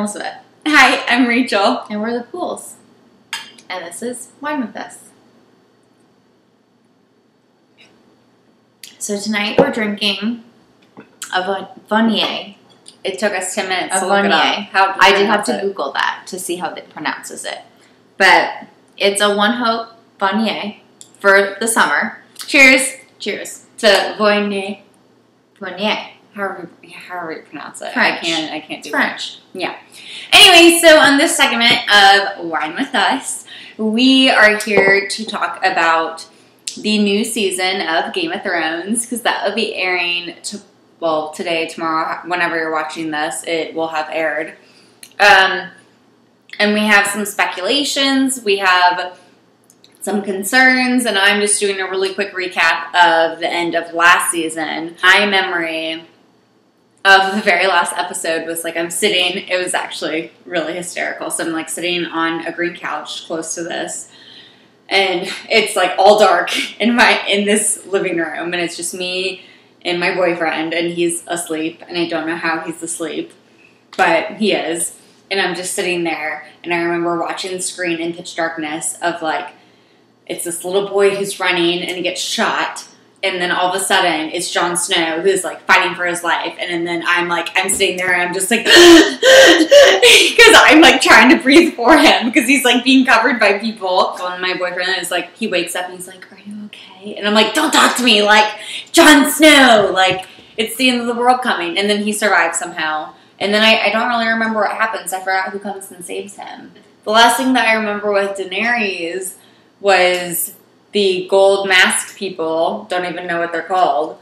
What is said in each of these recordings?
Elizabeth. Hi, I'm Rachel. And we're the Pools. And this is Wine With Us. So tonight we're drinking a Vonier. It took us 10 minutes to A look it Vonier. up. I did have to Google that to see how it pronounces it. But it's a One Hope Vonier for the summer. Cheers Cheers. to Voynier. Vonier. However you pronounce it. French. I can't do French. Yeah. Anyway, so on this segment of Wine With Us, we are here to talk about the new season of Game of Thrones, because that will be airing today, tomorrow, whenever you're watching this, it will have aired. And we have some speculations, we have some concerns, and I'm just doing a really quick recap of the end of last season. My memory of the very last episode was like, I'm sitting, it was actually really hysterical. So I'm like sitting on a green couch close to this, and it's like all dark in this living room, and it's just me and my boyfriend, and he's asleep, and I don't know how he's asleep, but he is. And I'm just sitting there, and I remember watching the screen in pitch darkness of like, it's this little boy who's running and he gets shot. And then all of a sudden, it's Jon Snow who's like fighting for his life. And then I'm sitting there and I'm just like, because I'm like trying to breathe for him because he's like being covered by people. And my boyfriend is like, he wakes up and he's like, are you okay? And I'm like, don't talk to me, like Jon Snow, like it's the end of the world coming. And then he survives somehow. And then I don't really remember what happens. I forgot who comes and saves him. The last thing that I remember with Daenerys was the gold masked people, don't even know what they're called,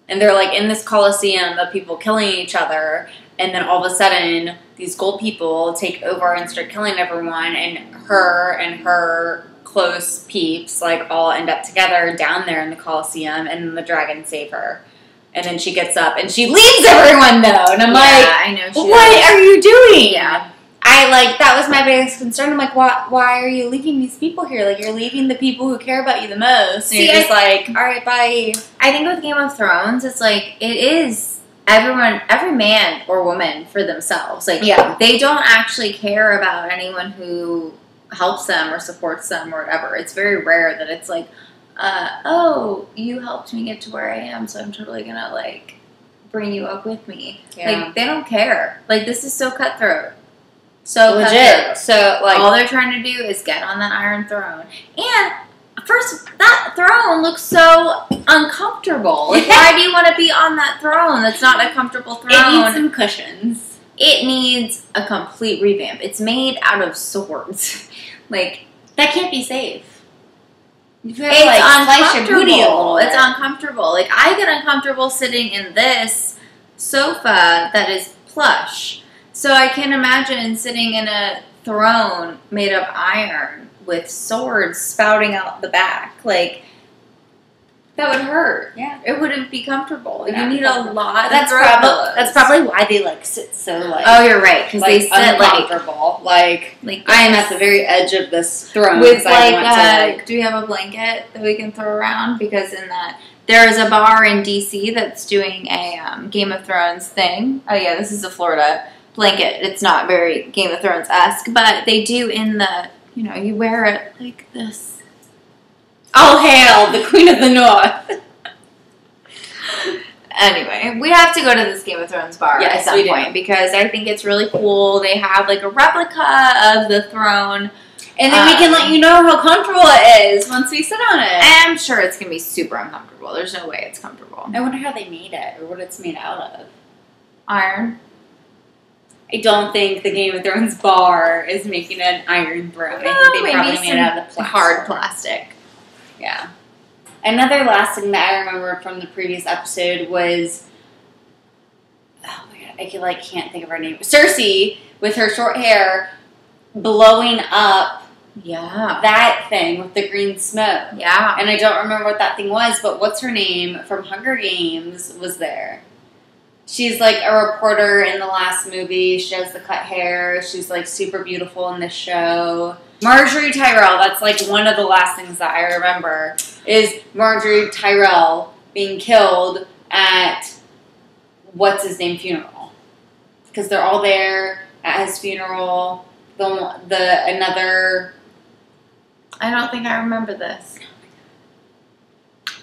and they're like in this coliseum of people killing each other, and then all of a sudden these gold people take over and start killing everyone, and her close peeps like all end up together down there in the coliseum, and then the dragons save her. And then she gets up and she leaves everyone though, and I'm I know. what are you doing? Yeah. That was my biggest concern. I'm like, why are you leaving these people here? Like, you're leaving the people who care about you the most. And you're just like, all right, bye. I think with Game of Thrones, it's like, it is every man or woman for themselves. Like, Yeah. they don't actually care about anyone who helps them or supports them or whatever. It's very rare that it's like, oh, you helped me get to where I am, so I'm totally gonna, like, bring you up with me. Yeah. Like, they don't care. Like, this is so cutthroat. So Legit. cutthroat. So, like, all they're trying to do is get on that Iron Throne. And first, that throne looks so uncomfortable. Like, why do you want to be on that throne? That's not a comfortable throne. it needs some cushions. It needs a complete revamp. It's made out of swords. Like, That can't be safe. it's slice your booty a little uncomfortable. It's bit. uncomfortable. Like, I get uncomfortable sitting in this sofa that is plush. So I can't imagine sitting in a throne made of iron with swords spouting out the back. Like, that would hurt. Yeah. It wouldn't be comfortable. Yeah, You need a lot That's of that's probably why they, like, sit so, like... Oh, you're right. Because like, they sit, like uncomfortable. Like, I am this. at the very edge of this throne. With, 'cause I want to, do we have a blanket that we can throw around? Because in that, there is a bar in D.C. that's doing a Game of Thrones thing. Oh, yeah, this is a Florida blanket. It's not very Game of Thrones-esque, but they do in the, you wear it like this. all hail the Queen of the North. Anyway, we have to go to this Game of Thrones bar at some point because I think it's really cool. They have like a replica of the throne. And then we can let you know how comfortable it is once we sit on it. I'm sure it's going to be super uncomfortable. There's no way it's comfortable. I wonder how they made it or what it's made out of. Iron. I don't think the Game of Thrones bar is making an iron throne. I think they probably made it out of plastic. Hard plastic. Yeah. Another last thing that I remember from the previous episode was, oh my god, I can't think of her name. Cersei with her short hair blowing up that thing with the green smoke. Yeah. And I don't remember what that thing was, but what's her name from Hunger Games was there. She's like a reporter in the last movie. She has the cut hair. She's like super beautiful in this show. Marjorie Tyrell. That's like one of the last things that I remember is Marjorie Tyrell being killed at what's his name funeral. Because they're all there at his funeral. Another. I don't think I remember this.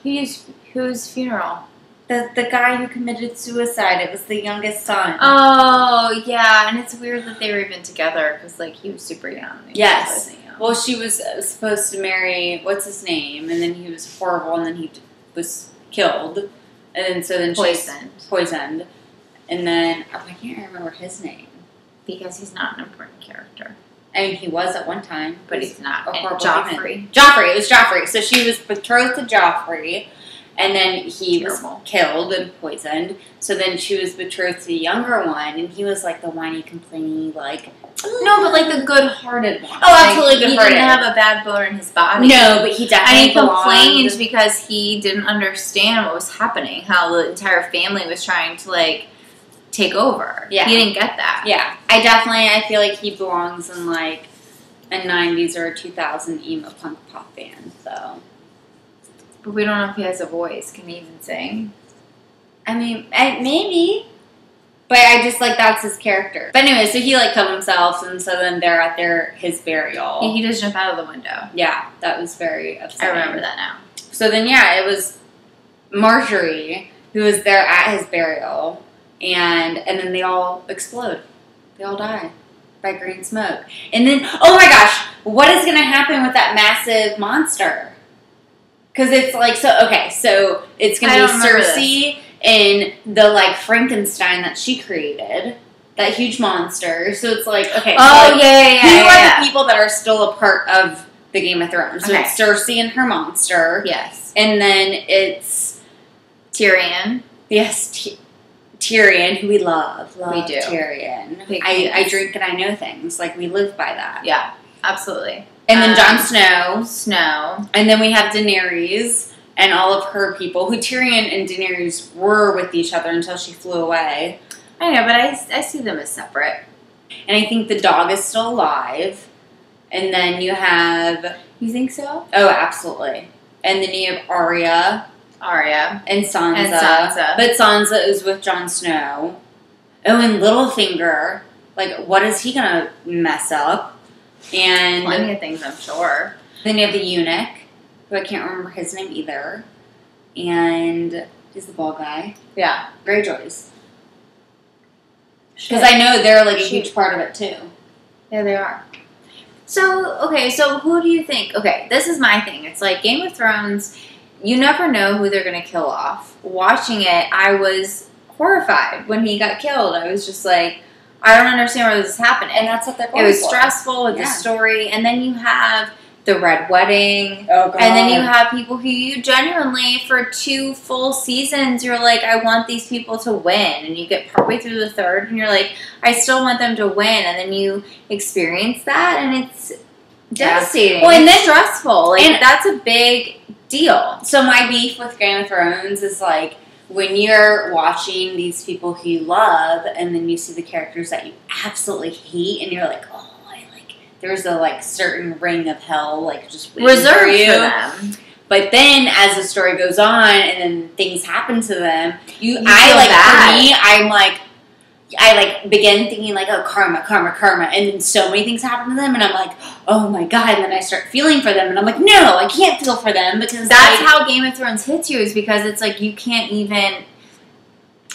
Whose funeral? The guy who committed suicide. It was the youngest son. Oh, yeah. And it's weird that they were even together because, like, he was super young. Yes. Well, she was supposed to marry, what's his name? And then he was horrible, and then he was killed. And then poisoned. And then, I can't remember his name. Because he's not an important character. I mean, he was at one time. But he's not. Joffrey. It was Joffrey. So she was betrothed to Joffrey. And then he was killed and poisoned. So then she was betrothed to the younger one, and he was like the whiny, complaining, like... No, but like the good-hearted one. Oh, absolutely good-hearted. He didn't have a bad bone in his body. No, but he definitely complained because he didn't understand what was happening, how the entire family was trying to, like, take over. Yeah. He didn't get that. Yeah. I feel like he belongs in, like, a 90s or a 2000 emo punk pop band, so... But we don't know if he has a voice. Can he even sing? I mean, maybe. But I just, like, that's his character. But anyway, so he, like, killed himself, and so then they're at his burial. He does jump out of the window. Yeah, that was very upsetting. I remember that now. So then, yeah, it was Marjorie who was there at his burial, and then they all explode. They all die by green smoke. And then, oh my gosh, what is going to happen with that massive monster? Because it's like, so it's going to be Cersei in the, like, Frankenstein that she created. That huge monster. So it's like, okay. Oh, so, yeah. Who are the people that are still a part of the Game of Thrones? So it's Cersei and her monster. Yes. And then it's... Tyrion. Yes, Tyrion, who we love. We do. Tyrion. I drink and I know things. Like, we live by that. Yeah, absolutely. And then Jon Snow. And then we have Daenerys and all of her people, who Tyrion and Daenerys were with each other until she flew away. I know, but I see them as separate. And I think the dog is still alive. And then you have... You think so? Oh, absolutely. And then you have Arya. And Sansa. But Sansa is with Jon Snow. Oh, and Littlefinger. Like, what is he going to mess up? And plenty of things, I'm sure. Then you have the eunuch, who I can't remember his name either. And he's the bald guy. Yeah. Greyjoys. Because I know they're, like, a huge part of it, too. Yeah, they are. So who do you think? Okay, this is my thing. It's like Game of Thrones, you never know who they're going to kill off. Watching it, I was horrified when he got killed. I was just like... I don't understand where this is happening. And that's what they're going for. It was for. stressful with the story. And then you have the Red Wedding. Oh, God. And then you have people who you genuinely, for 2 full seasons, you're like, I want these people to win. And you get partway through the 3rd, and you're like, I still want them to win. And then you experience that, and it's devastating. Well, and it's stressful. Like, and that's a big deal. So my beef with Game of Thrones is, like, when you're watching these people who you love, and then you see the characters that you absolutely hate, and you're like, oh, there's a, like, certain ring of hell, like, just waiting reserved for you. For them. But then, as the story goes on, and then things happen to them, for me, I begin thinking, like, oh, karma, and then so many things happen to them, and I'm like, oh my God, and then I start feeling for them, and I'm like, no, I can't feel for them, because that's how Game of Thrones hits you, is because it's like, you can't even,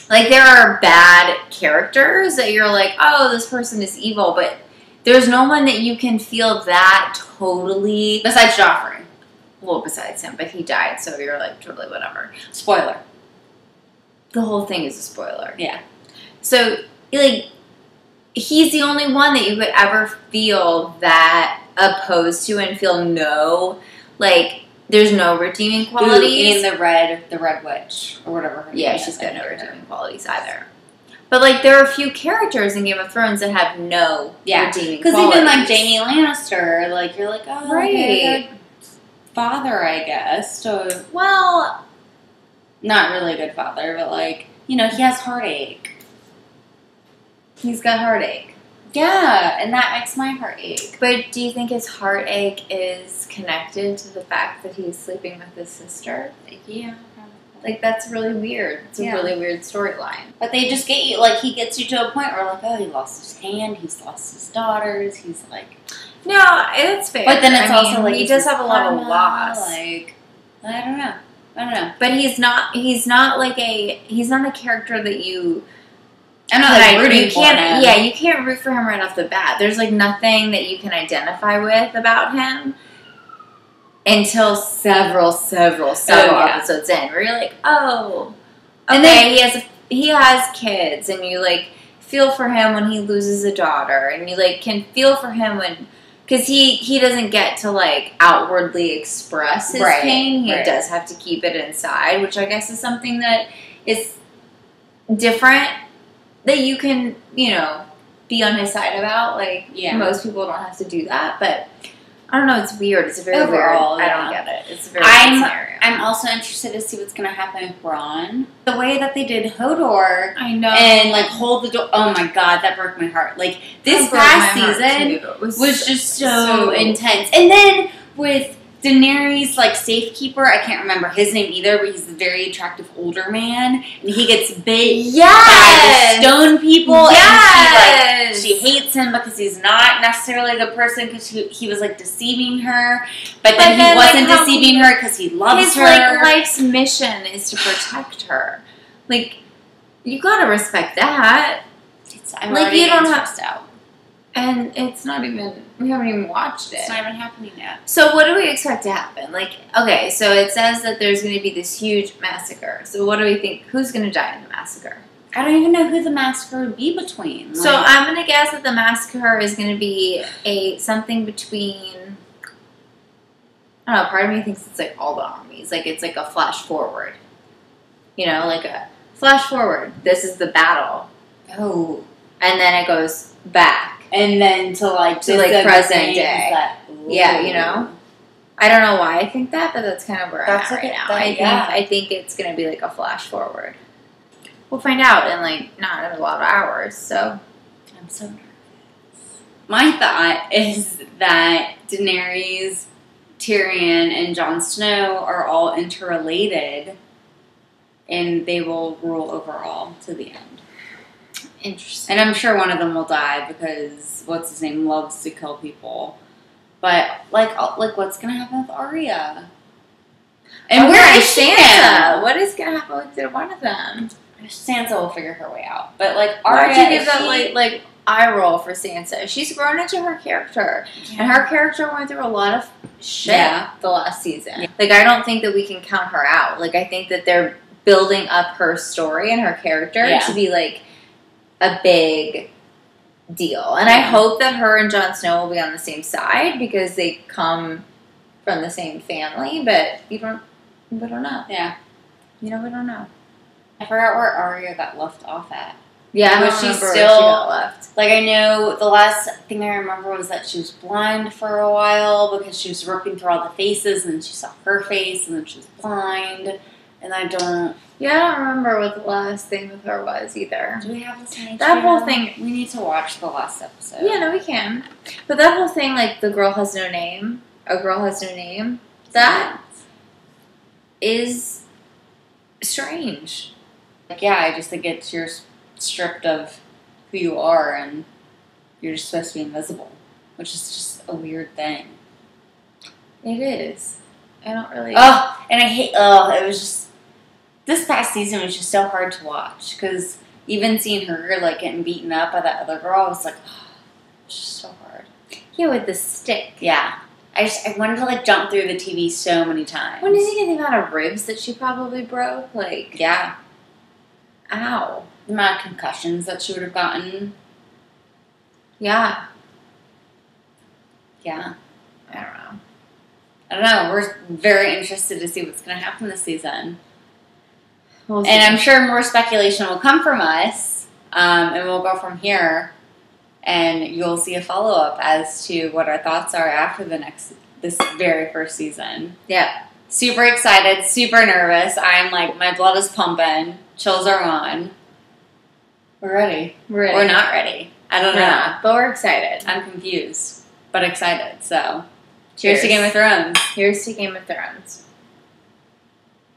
like, there are bad characters that you're like, oh, this person is evil, but there's no one that you can feel that totally... Besides Joffrey. Well, besides him, but he died, so you're like, totally whatever. Spoiler. The whole thing is a spoiler. Yeah. So, like, he's the only one that you could ever feel that opposed to and feel no, like, there's no redeeming qualities. And the red witch, or whatever her name is. She's got no redeeming qualities either. But, like, there are a few characters in Game of Thrones that have no redeeming qualities. Because even, like, Jaime Lannister, like, you're like, oh, right. Okay, father, I guess. So, well, not really a good father, but, like, you know, he has heartache. He's got heartache. Yeah, and that makes my heart ache. But do you think his heartache is connected to the fact that he's sleeping with his sister? Yeah, Like, that's really weird. It's a really weird storyline. But they just get you, like, he gets you to a point where, like, oh, he lost his hand, he's lost his daughters, he's like... No, it's fair. But then it's also, like... He does have a lot of loss. Like, I don't know. But he's not a character that you... I'm not, like, rooting for him. Yeah, you can't root for him right off the bat. There's, like, nothing that you can identify with about him until several episodes in, where you're like, oh, okay, and then he has kids, and you, like, feel for him when he loses a daughter, and you, like, can feel for him when, because he doesn't get to, like, outwardly express his pain. He does have to keep it inside, which I guess is something that is different, that you can, you know, be on his side about. Like, most people don't have to do that, but I don't know, it's weird. It's a very weird. I don't get it. It's a very weird scenario. I'm also interested to see what's going to happen with Bronn. The way that they did Hodor. I know. And, like, hold the door. Oh, my God, that broke my heart. Like, this past season was just so intense. And then with Daenerys, like, safekeeper, I can't remember his name either, but he's a very attractive older man, and he gets bit by the stone people, and she hates him because he's not necessarily the person, because he was, like, deceiving her, but then he wasn't deceiving her because he loves her. His, like, life's mission is to protect her. Like, you gotta respect that. I'm like, you don't have to. And it's not even, we haven't even watched it. It's not even happening yet. So what do we expect to happen? Like, okay, so it says that there's going to be this huge massacre. So what do we think? Who's going to die in the massacre? I don't even know who the massacre would be between. Like, so I'm going to guess that the massacre is going to be something between, I don't know, part of me thinks it's like all the armies. Like, it's like a flash forward. You know, like a flash forward. This is the battle. Oh. And then it goes back. And then to like present day. Yeah, you know? I don't know why I think that, but that's kind of where I'm at right now. I think it's going to be like a flash forward. We'll find out in like not in a lot of hours, so. I'm so nervous. My thought is that Daenerys, Tyrion, and Jon Snow are all interrelated, and they will rule over all to the end. Interesting. And I'm sure one of them will die because what's his name loves to kill people. But like what's gonna happen with Arya? And where is Sansa? What is gonna happen with either one of them? Sansa will figure her way out. But like Arya, why'd you give that like eye roll for Sansa? She's grown into her character, and her character went through a lot of shit the last season. Yeah. Like, I don't think that we can count her out. Like, I think that they're building up her story and her character to be like a big deal. And I hope that her and Jon Snow will be on the same side because they come from the same family, but we don't know. Yeah. You know, we don't know. I forgot where Arya got left off at. Yeah, but she's still, she got left. Like, I know the last thing I remember was that she was blind for a while because she was ripping through all the faces, and then she saw her face, and then she was blind, and I don't remember what the last thing with her was either. Do we have this on HBO? That whole thing. We need to watch the last episode. Yeah, no, we can. But that whole thing, like, the girl has no name, a girl has no name, that is strange. Like, yeah, I just think you're stripped of who you are, and you're just supposed to be invisible, which is just a weird thing. It is. I don't really... Oh, and I hate... Oh, it was just... This past season was just so hard to watch, because even seeing her, like, getting beaten up by that other girl, I was like, oh, it's just so hard. Yeah, with the stick. Yeah. I wanted to, like, jump through the TV so many times. When did you get the amount of ribs that she probably broke? Like... Yeah. Ow. The amount of concussions that she would have gotten. Yeah. Yeah. I don't know. I don't know. We're very interested to see what's going to happen this season. We'll see. And I'm sure more speculation will come from us, and we'll go from here, and you'll see a follow-up as to what our thoughts are after this very first season. Yeah. Super excited, super nervous. I'm like, my blood is pumping, chills are on. We're ready. We're not ready. I don't know. Not, but we're excited. I'm confused, but excited. So, cheers to Game of Thrones. Here's to Game of Thrones.